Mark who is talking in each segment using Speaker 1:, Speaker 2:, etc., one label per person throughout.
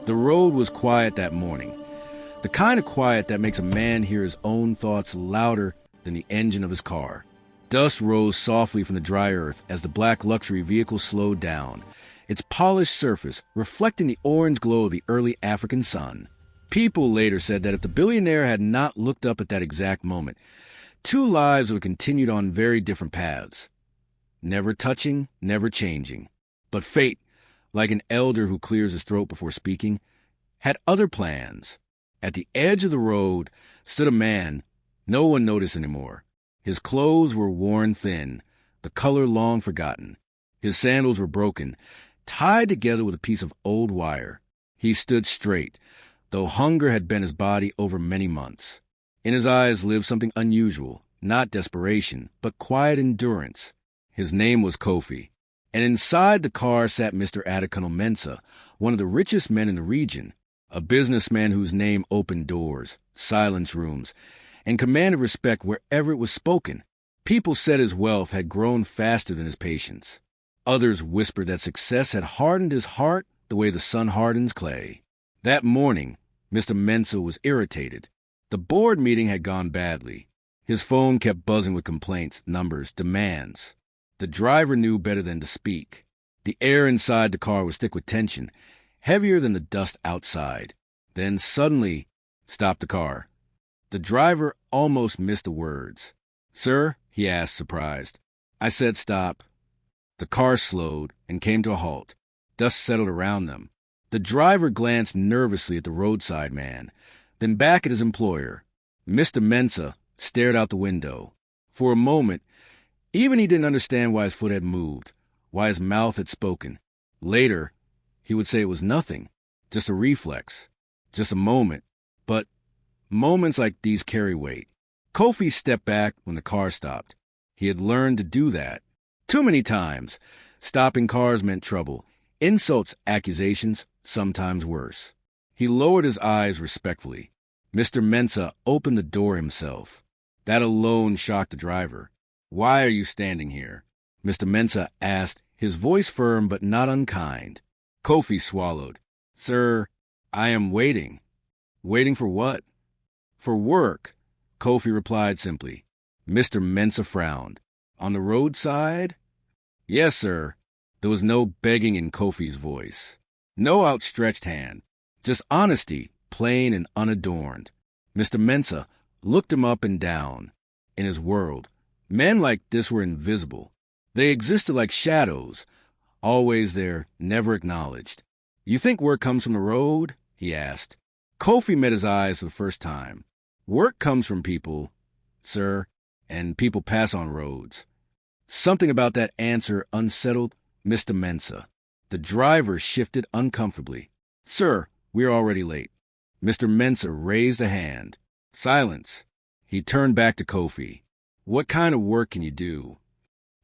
Speaker 1: The road was quiet that morning, the kind of quiet that makes a man hear his own thoughts louder than the engine of his car. Dust rose softly from the dry earth as the black luxury vehicle slowed down, its polished surface reflecting the orange glow of the early African sun. People later said that if the billionaire had not looked up at that exact moment, two lives would have continued on very different paths. Never touching, never changing. But fate, like an elder who clears his throat before speaking, had other plans. At the edge of the road stood a man no one noticed anymore. His clothes were worn thin, the color long forgotten. His sandals were broken, tied together with a piece of old wire. He stood straight, though hunger had bent his body over many months. In his eyes lived something unusual, not desperation, but quiet endurance. His name was Kofi, and inside the car sat Mr. Adekunle Mensah, one of the richest men in the region, a businessman whose name opened doors, silenced rooms, and commanded respect wherever it was spoken. People said his wealth had grown faster than his patience. Others whispered that success had hardened his heart the way the sun hardens clay. That morning, Mr. Mensah was irritated. The board meeting had gone badly. His phone kept buzzing with complaints, numbers, demands. The driver knew better than to speak. The air inside the car was thick with tension, heavier than the dust outside. Then suddenly, "Stop the car." The driver almost missed the words. "Sir?" he asked, surprised. "I said stop." The car slowed and came to a halt. Dust settled around them. The driver glanced nervously at the roadside man, then back at his employer. Mr. Mensah stared out the window. For a moment, even he didn't understand why his foot had moved, why his mouth had spoken. Later, he would say it was nothing, just a reflex, just a moment. But moments like these carry weight. Kofi stepped back when the car stopped. He had learned to do that. Too many times, stopping cars meant trouble, insults, accusations, sometimes worse. He lowered his eyes respectfully. Mr. Mensah opened the door himself. That alone shocked the driver. "Why are you standing here?" Mr. Mensah asked, his voice firm but not unkind. Kofi swallowed. "Sir, I am waiting." "Waiting for what?" "For work," Kofi replied simply. Mr. Mensah frowned. "On the roadside?" "Yes, sir." There was no begging in Kofi's voice. No outstretched hand. Just honesty, plain and unadorned. Mr. Mensah looked him up and down. In his world, men like this were invisible. They existed like shadows, always there, never acknowledged. "You think work comes from the road?" he asked. Kofi met his eyes for the first time. "Work comes from people, sir, and people pass on roads." Something about that answer unsettled Mr. Mensah. The driver shifted uncomfortably. "Sir, we're already late." Mr. Mensah raised a hand. "Silence." He turned back to Kofi. "What kind of work can you do?"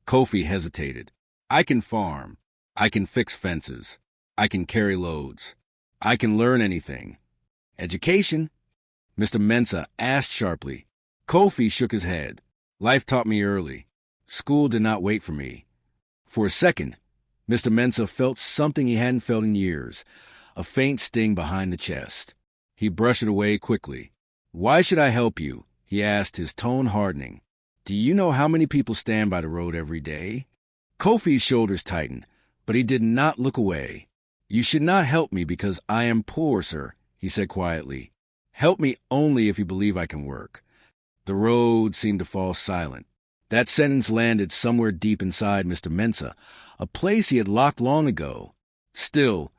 Speaker 1: Kofi hesitated. "I can farm. I can fix fences. I can carry loads. I can learn anything." "Education?" Mr. Mensah asked sharply. Kofi shook his head. "Life taught me early. School did not wait for me." For a second, Mr. Mensah felt something he hadn't felt in years, a faint sting behind the chest. He brushed it away quickly. "Why should I help you?" he asked, his tone hardening. "Do you know how many people stand by the road every day?" Kofi's shoulders tightened, but he did not look away. "You should not help me because I am poor, sir," he said quietly. "Help me only if you believe I can work." The road seemed to fall silent. That sentence landed somewhere deep inside Mr. Mensah, a place he had locked long ago. Still,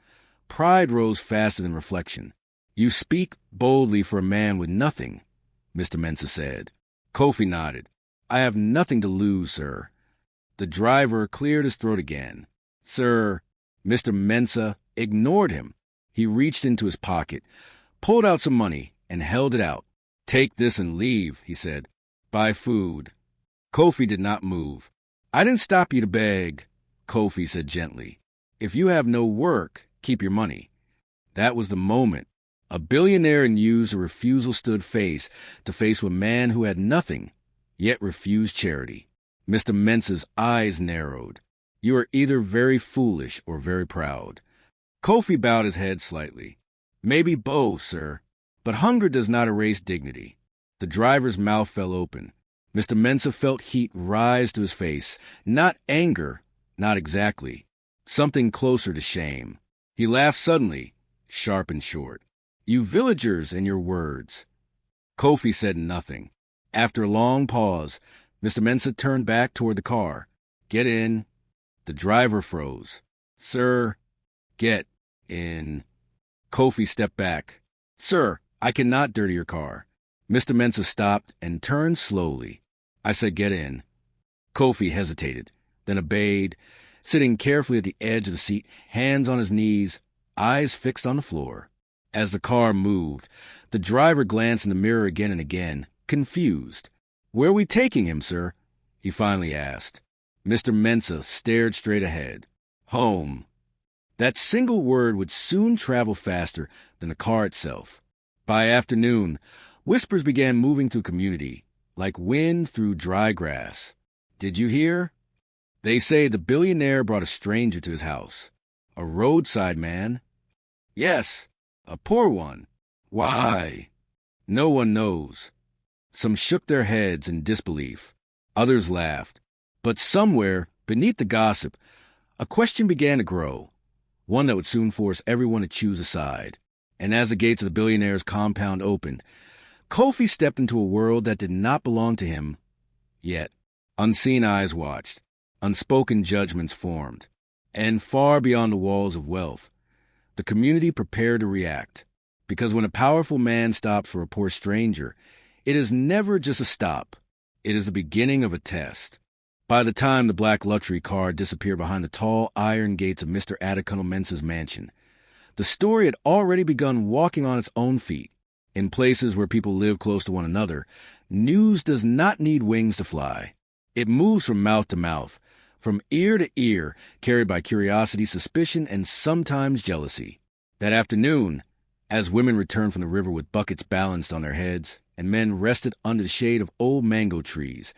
Speaker 1: pride rose faster than reflection. "You speak boldly for a man with nothing," Mr. Mensah said. Kofi nodded. "I have nothing to lose, sir." The driver cleared his throat again. "Sir," Mr. Mensah ignored him. He reached into his pocket, pulled out some money, and held it out. "Take this and leave," he said. "Buy food." Kofi did not move. "I didn't stop you to beg," Kofi said gently. "If you have no work, keep your money." That was the moment. A billionaire and used a refusal stood face to face with a man who had nothing, yet refused charity. Mr. Mensah's eyes narrowed. "You are either very foolish or very proud." Kofi bowed his head slightly. Maybe both, sir. But hunger does not erase dignity. The driver's mouth fell open. Mr. Mensah felt heat rise to his face. Not anger, not exactly. Something closer to shame. He laughed suddenly, sharp and short. You villagers and your words. Kofi said nothing. After a long pause, Mr. Mensah turned back toward the car. Get in. The driver froze. Sir, get in. Kofi stepped back. Sir, I cannot dirty your car. Mr. Mensah stopped and turned slowly. I said get in. Kofi hesitated, then obeyed, sitting carefully at the edge of the seat, hands on his knees, eyes fixed on the floor. As the car moved, the driver glanced in the mirror again and again, confused. Where are we taking him, sir? He finally asked. Mr. Mensah stared straight ahead. Home. That single word would soon travel faster than the car itself. By afternoon, whispers began moving through community, like wind through dry grass. Did you hear? They say the billionaire brought a stranger to his house. A roadside man. Yes, a poor one. Why? No one knows. Some shook their heads in disbelief. Others laughed. But somewhere, beneath the gossip, a question began to grow, one that would soon force everyone to choose a side. And as the gates of the billionaire's compound opened, Kofi stepped into a world that did not belong to him yet. Unseen eyes watched, unspoken judgments formed, and far beyond the walls of wealth, the community prepared to react. Because when a powerful man stops for a poor stranger, it is never just a stop. It is the beginning of a test. By the time the black luxury car disappeared behind the tall iron gates of Mr. Adekunle Mensah's mansion, the story had already begun walking on its own feet. In places where people live close to one another, news does not need wings to fly. It moves from mouth to mouth, from ear to ear, carried by curiosity, suspicion, and sometimes jealousy. That afternoon, as women returned from the river with buckets balanced on their heads, and men rested under the shade of old mango trees,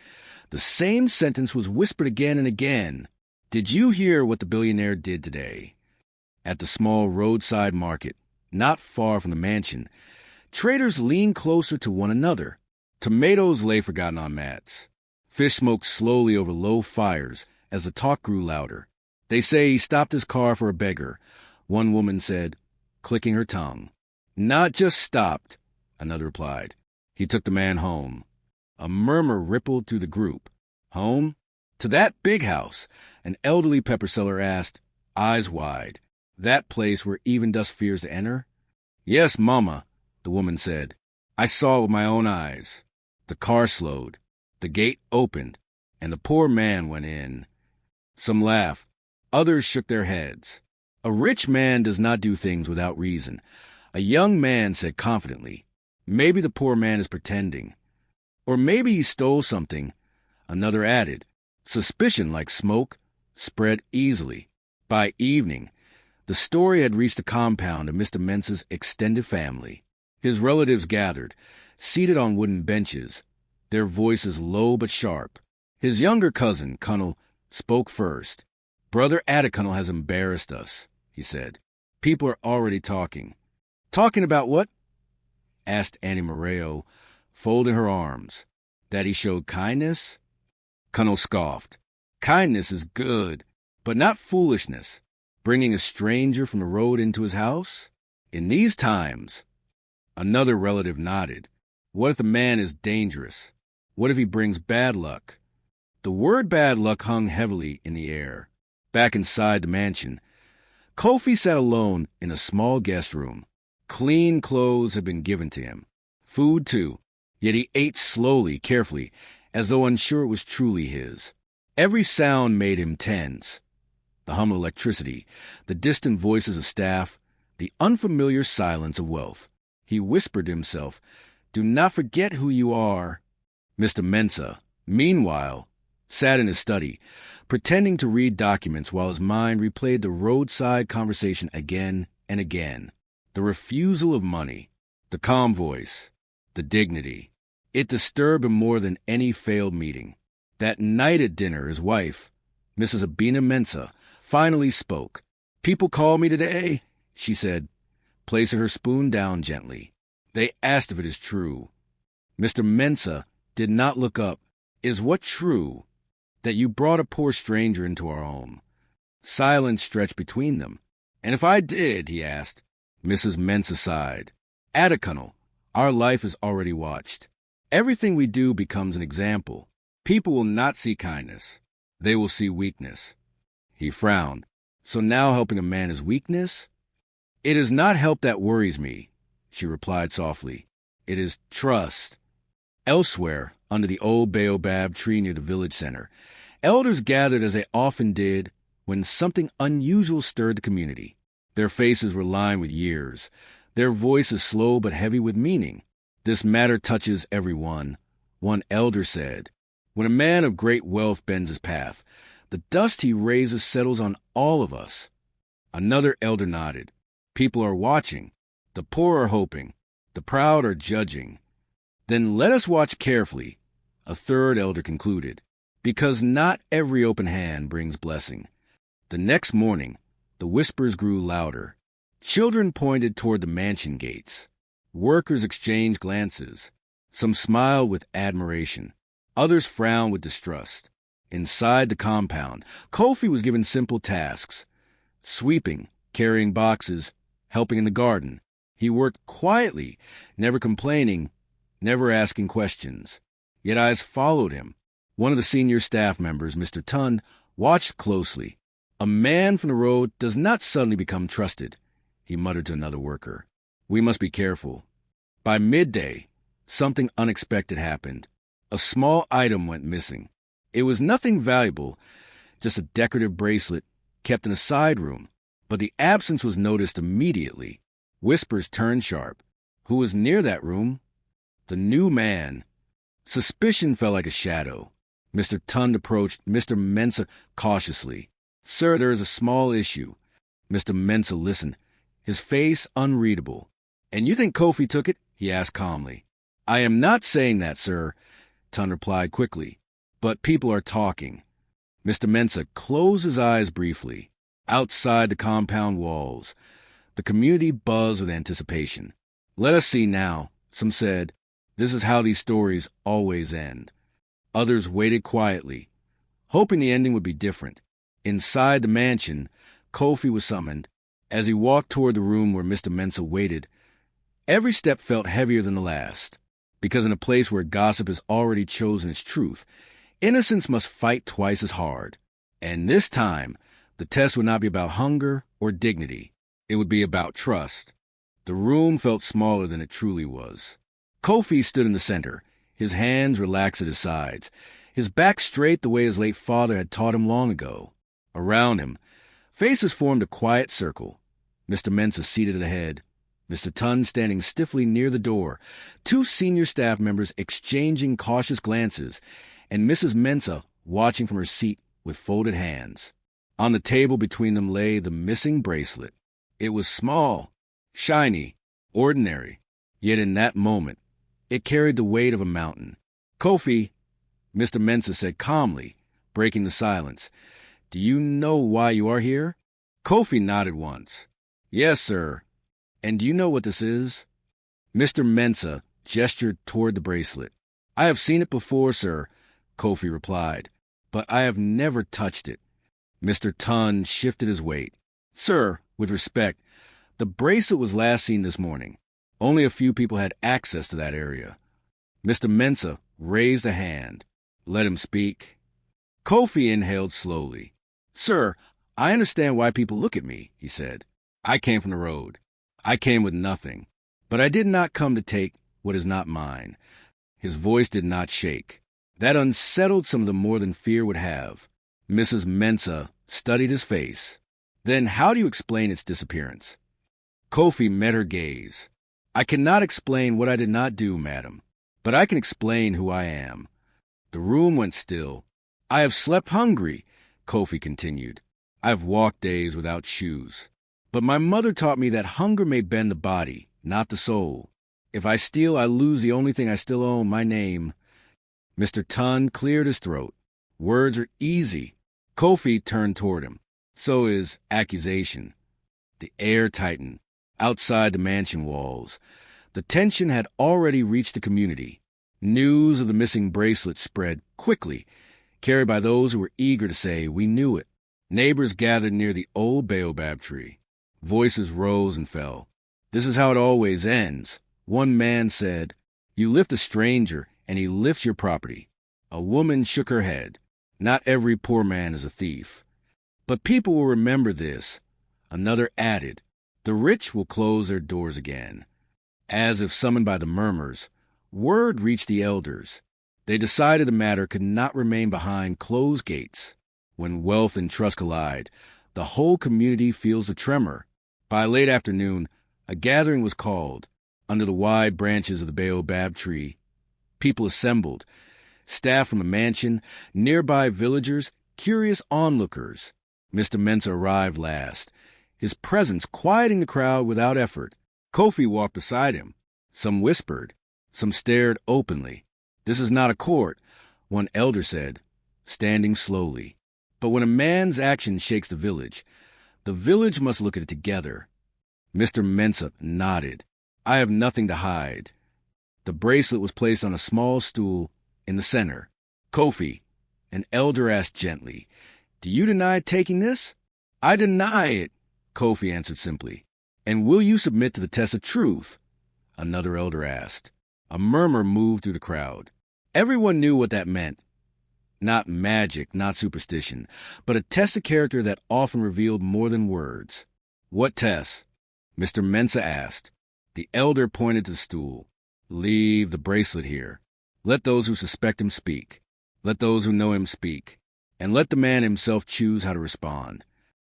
Speaker 1: the same sentence was whispered again and again. Did you hear what the billionaire did today? At the small roadside market, not far from the mansion, traders leaned closer to one another. Tomatoes lay forgotten on mats. Fish smoked slowly over low fires as the talk grew louder. They say he stopped his car for a beggar, one woman said, clicking her tongue. Not just stopped, another replied. He took the man home. A murmur rippled through the group. Home? To that big house, an elderly pepper seller asked, eyes wide. That place where even dust fears to enter? Yes, Mama, the woman said. I saw it with my own eyes. The car slowed. The gate opened, and the poor man went in. Some laughed. Others shook their heads. A rich man does not do things without reason. A young man said confidently, maybe the poor man is pretending. Or maybe he stole something. Another added. Suspicion, like smoke, spread easily. By evening, the story had reached the compound of Mr. Mensah's extended family. His relatives gathered, seated on wooden benches, their voices low but sharp. His younger cousin, Kunal, spoke first. Brother Adekunle has embarrassed us, he said. People are already talking. Talking about what? Asked Annie Moreo, folding her arms. That he showed kindness? Kunal scoffed. Kindness is good, but not foolishness. Bringing a stranger from the road into his house? In these times. Another relative nodded. What if the man is dangerous? What if he brings bad luck? The word bad luck hung heavily in the air. Back inside the mansion, Kofi sat alone in a small guest room. Clean clothes had been given to him. Food, too. Yet he ate slowly, carefully, as though unsure it was truly his. Every sound made him tense. The hum of electricity, the distant voices of staff, the unfamiliar silence of wealth. He whispered to himself, do not forget who you are. Mr. Mensah, meanwhile, sat in his study, pretending to read documents while his mind replayed the roadside conversation again and again. The refusal of money, the calm voice, the dignity. It disturbed him more than any failed meeting. That night at dinner, his wife, Mrs. Abina Mensah, finally spoke. People call me today, she said. placing her spoon down gently. They asked if it is true. Mr. Mensah did not look up. Is what true? That you brought a poor stranger into our home? Silence stretched between them. And if I did, he asked. Mrs. Mensah sighed. Adekunle, our life is already watched. Everything we do becomes an example. People will not see kindness. They will see weakness. He frowned. So now helping a man is weakness? It is not help that worries me, she replied softly. It is trust. Elsewhere, under the old baobab tree near the village center, elders gathered as they often did when something unusual stirred the community. Their faces were lined with years, their voices slow but heavy with meaning. This matter touches everyone, one elder said. When a man of great wealth bends his path, the dust he raises settles on all of us. Another elder nodded. People are watching. The poor are hoping. The proud are judging. Then let us watch carefully, a third elder concluded, because not every open hand brings blessing. The next morning, the whispers grew louder. Children pointed toward the mansion gates. Workers exchanged glances. Some smiled with admiration. Others frowned with distrust. Inside the compound, Kofi was given simple tasks. Sweeping, carrying boxes, helping in the garden. He worked quietly, never complaining, never asking questions. Yet eyes followed him. One of the senior staff members, Mr. Tund, watched closely. A man from the road does not suddenly become trusted, he muttered to another worker. We must be careful. By midday, something unexpected happened. A small item went missing. It was nothing valuable, just a decorative bracelet kept in a side room. But the absence was noticed immediately. Whispers turned sharp. Who was near that room? The new man. Suspicion fell like a shadow. Mr. Tund approached Mr. Mensah cautiously. Sir, there is a small issue. Mr. Mensah listened, his face unreadable. And you think Kofi took it? He asked calmly. I am not saying that, sir, Tund replied quickly. But people are talking. Mr. Mensah closed his eyes briefly. Outside the compound walls, the community buzzed with anticipation. Let us see now, some said. This is how these stories always end. Others waited quietly, hoping the ending would be different. Inside the mansion, Kofi was summoned. As he walked toward the room where Mr. Mensah waited, every step felt heavier than the last, because in a place where gossip has already chosen its truth, innocence must fight twice as hard. And this time, the test would not be about hunger or dignity. It would be about trust. The room felt smaller than it truly was. Kofi stood in the center, his hands relaxed at his sides, his back straight the way his late father had taught him long ago. Around him, faces formed a quiet circle. Mr. Mensah seated at the head, Mr. Tund standing stiffly near the door, two senior staff members exchanging cautious glances, and Mrs. Mensah watching from her seat with folded hands. On the table between them lay the missing bracelet. It was small, shiny, ordinary, yet in that moment, it carried the weight of a mountain. Kofi, Mr. Mensah said calmly, breaking the silence, do you know why you are here? Kofi nodded once. Yes, sir. And do you know what this is? Mr. Mensah gestured toward the bracelet. I have seen it before, sir, Kofi replied, but I have never touched it. Mr. Tund shifted his weight. Sir, with respect, the bracelet was last seen this morning. Only a few people had access to that area. Mr. Mensah raised a hand. Let him speak. Kofi inhaled slowly. Sir, I understand why people look at me, he said. I came from the road. I came with nothing. But I did not come to take what is not mine. His voice did not shake. That unsettled some of them more than fear would have. Mrs. Mensah studied his face. Then how do you explain its disappearance? Kofi met her gaze. I cannot explain what I did not do, madam, but I can explain who I am. The room went still. I have slept hungry, Kofi continued. I have walked days without shoes. But my mother taught me that hunger may bend the body, not the soul. If I steal, I lose the only thing I still own, my name. Mr. Tund cleared his throat. Words are easy. Kofi turned toward him. So is accusation. The air tightened. outside the mansion walls. The tension had already reached the community. News of the missing bracelet spread quickly, carried by those who were eager to say, "We knew it." Neighbors gathered near the old baobab tree. Voices rose and fell. "This is how it always ends." One man said, "You lift a stranger, and he lifts your property." A woman shook her head. "Not every poor man is a thief." "But people will remember this." Another added, "The rich will close their doors again." As if summoned by the murmurs, word reached the elders. They decided the matter could not remain behind closed gates. When wealth and trust collide, the whole community feels the tremor. By late afternoon, a gathering was called. Under the wide branches of the baobab tree, people assembled. Staff from the mansion, nearby villagers, curious onlookers. Mr. Mensah arrived last, his presence quieting the crowd without effort. Kofi walked beside him. Some whispered. Some stared openly. "This is not a court," one elder said, standing slowly. "But when a man's action shakes the village must look at it together." Mr. Mensah nodded. "I have nothing to hide." The bracelet was placed on a small stool in the center. "Kofi," an elder asked gently, "do you deny taking this?" "I deny it," Kofi answered simply. "And will you submit to the test of truth?" Another elder asked. A murmur moved through the crowd. Everyone knew what that meant. Not magic, not superstition, but a test of character that often revealed more than words. "What test?" Mr. Mensah asked. The elder pointed to the stool. "Leave the bracelet here. Let those who suspect him speak. Let those who know him speak. And let the man himself choose how to respond."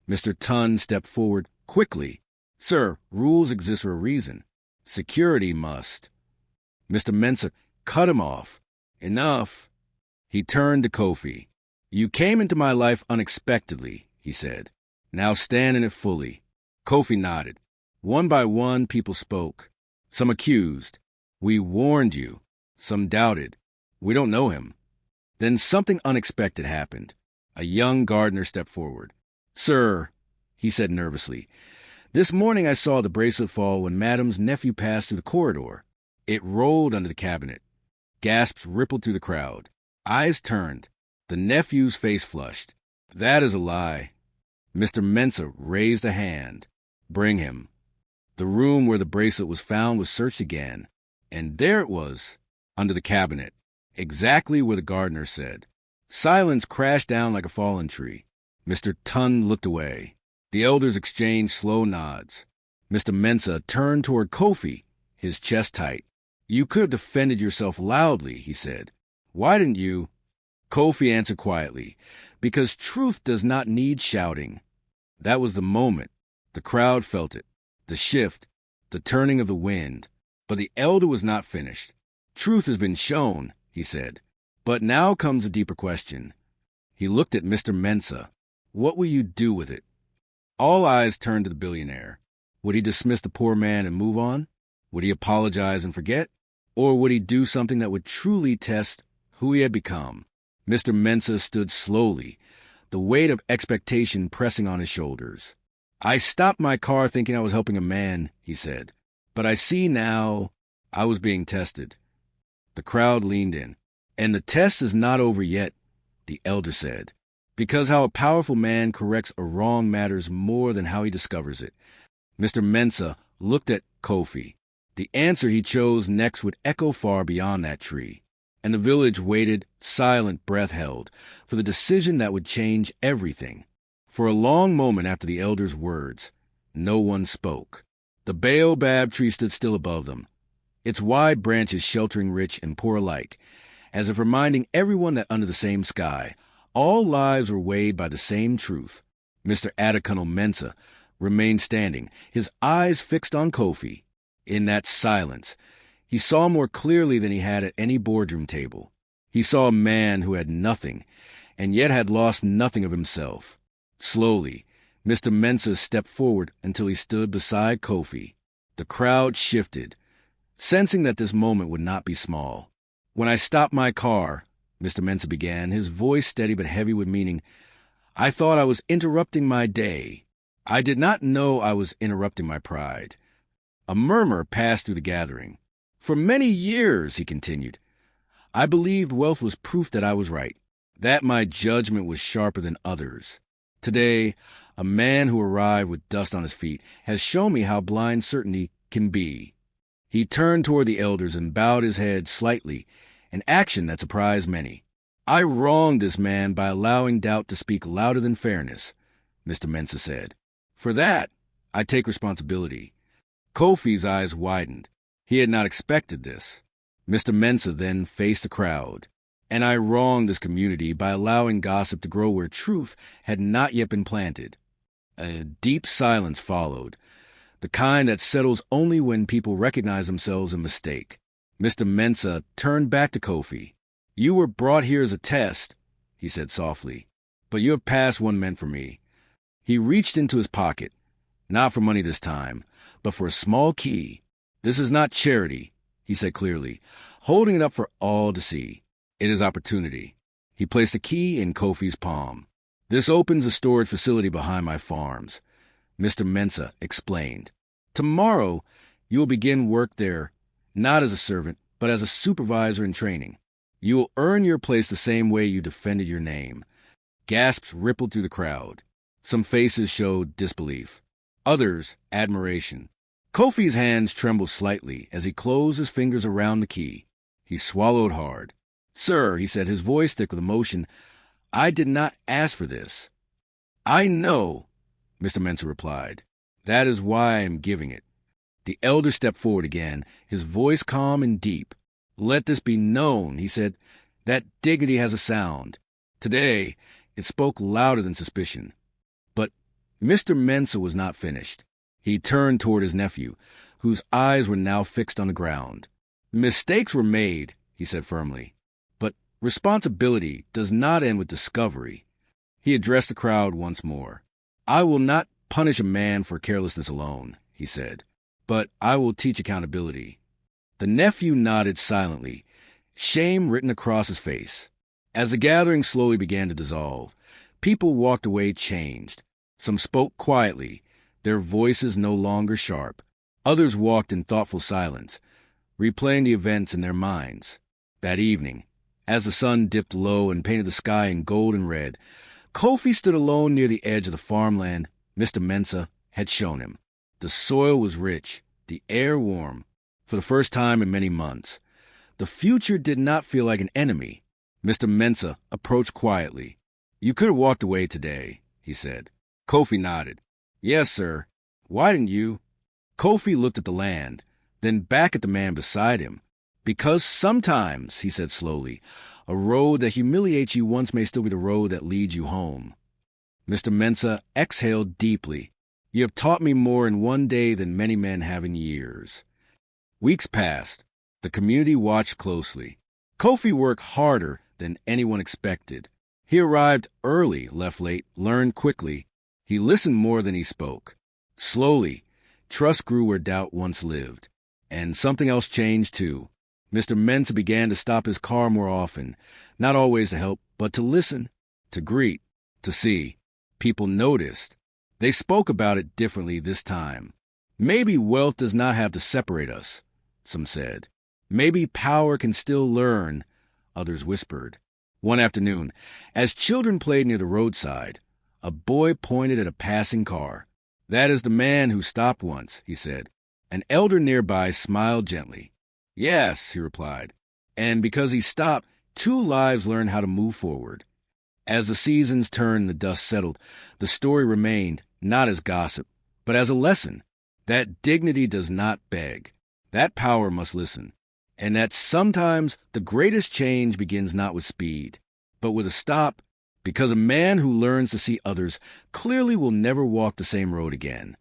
Speaker 1: Mr. Tun stepped forward quickly. "Sir, rules exist for a reason. Security must." Mr. Mensah cut him off. "Enough." He turned to Kofi. "You came into my life unexpectedly," he said. "Now stand in it fully." Kofi nodded. One by one, people spoke. Some accused. "We warned you." Some doubted. "We don't know him." Then something unexpected happened. A young gardener stepped forward. "Sir," he said nervously, "this morning I saw the bracelet fall when Madam's nephew passed through the corridor. It rolled under the cabinet." Gasps rippled through the crowd. Eyes turned. The nephew's face flushed. "That is a lie." Mr. Mensah raised a hand. "Bring him." The room where the bracelet was found was searched again, and there it was, under the cabinet, exactly where the gardener said. Silence crashed down like a fallen tree. Mr. Tun looked away. The elders exchanged slow nods. Mr. Mensah turned toward Kofi, his chest tight. "You could have defended yourself loudly," he said. "Why didn't you?" Kofi answered quietly, "Because truth does not need shouting." That was the moment. The crowd felt it. The shift, the turning of the wind. But the elder was not finished. "Truth has been shown," he said. "But now comes a deeper question." He looked at Mr. Mensah. "What will you do with it?" All eyes turned to the billionaire. Would he dismiss the poor man and move on? Would he apologize and forget? Or would he do something that would truly test who he had become? Mr. Mensah stood slowly, the weight of expectation pressing on his shoulders. "I stopped my car thinking I was helping a man," he said. "But I see now I was being tested." The crowd leaned in. "And the test is not over yet," the elder said. "Because how a powerful man corrects a wrong matters more than how he discovers it." Mr. Mensah looked at Kofi. The answer he chose next would echo far beyond that tree. And the village waited, silent, breath held, for the decision that would change everything. For a long moment after the elder's words, no one spoke. The baobab tree stood still above them, its wide branches sheltering rich and poor alike, as if reminding everyone that under the same sky, all lives were weighed by the same truth. Mr. Adekunle Mensah remained standing, his eyes fixed on Kofi. In that silence, he saw more clearly than he had at any boardroom table. He saw a man who had nothing, and yet had lost nothing of himself. Slowly, Mr. Mensah stepped forward until he stood beside Kofi. The crowd shifted, sensing that this moment would not be small. "When I stopped my car," Mr. Mensah began, his voice steady but heavy with meaning, "I thought I was interrupting my day. I did not know I was interrupting my pride. A murmur passed through the gathering. For many years, he continued, I believed wealth was proof that I was right, that my judgment was sharper than others. Today, a man who arrived with dust on his feet has shown me how blind certainty can be. He turned toward the elders and bowed his head slightly, an action that surprised many. I wronged this man by allowing doubt to speak louder than fairness, Mr. Mensah said. For that, I take responsibility. Kofi's eyes widened. He had not expected this. Mr. Mensah then faced the crowd. And I wronged this community by allowing gossip to grow where truth had not yet been planted. A deep silence followed, the kind that settles only when people recognize themselves in mistake. Mr. Mensah turned back to Kofi. You were brought here as a test, he said softly, but you have passed one meant for me. He reached into his pocket, not for money this time, but for a small key. This is not charity, he said clearly, holding it up for all to see. It is opportunity. He placed the key in Kofi's palm. This opens a storage facility behind my farms, Mr. Mensah explained. Tomorrow, you will begin work there, not as a servant, but as a supervisor in training. You will earn your place the same way you defended your name. Gasps rippled through the crowd. Some faces showed disbelief. Others, admiration. Kofi's hands trembled slightly as he closed his fingers around the key. He swallowed hard. Sir, he said, his voice thick with emotion, I did not ask for this. I know, Mr. Mensah replied. That is why I am giving it. The elder stepped forward again, his voice calm and deep. Let this be known, he said, that dignity has a sound. Today, it spoke louder than suspicion. But Mr. Mensah was not finished. He turned toward his nephew, whose eyes were now fixed on the ground. Mistakes were made, he said firmly. But responsibility does not end with discovery. He addressed the crowd once more. I will not punish a man for carelessness alone, he said, but I will teach accountability. The nephew nodded silently, shame written across his face. As the gathering slowly began to dissolve, people walked away changed. Some spoke quietly, their voices no longer sharp. Others walked in thoughtful silence, replaying the events in their minds. That evening, as the sun dipped low and painted the sky in gold and red, Kofi stood alone near the edge of the farmland Mr. Mensah had shown him. The soil was rich, the air warm. For the first time in many months, the future did not feel like an enemy. Mr. Mensah approached quietly. You could have walked away today, he said. Kofi nodded. Yes, sir. Why didn't you? Kofi looked at the land, then back at the man beside him. Because sometimes, he said slowly, a road that humiliates you once may still be the road that leads you home. Mr. Mensah exhaled deeply. You have taught me more in one day than many men have in years. Weeks passed. The community watched closely. Kofi worked harder than anyone expected. He arrived early, left late, learned quickly. He listened more than he spoke. Slowly, trust grew where doubt once lived. And something else changed, too. Mr. Mensah began to stop his car more often, not always to help, but to listen, to greet, to see. People noticed. They spoke about it differently this time. Maybe wealth does not have to separate us, some said. Maybe power can still learn, others whispered. One afternoon, as children played near the roadside, a boy pointed at a passing car. That is the man who stopped once, he said. An elder nearby smiled gently. Yes, he replied. And because he stopped, 2 lives learned how to move forward. As the seasons turned and the dust settled, the story remained, not as gossip, but as a lesson. That dignity does not beg. That power must listen. And that sometimes the greatest change begins not with speed, but with a stop, because a man who learns to see others clearly will never walk the same road again.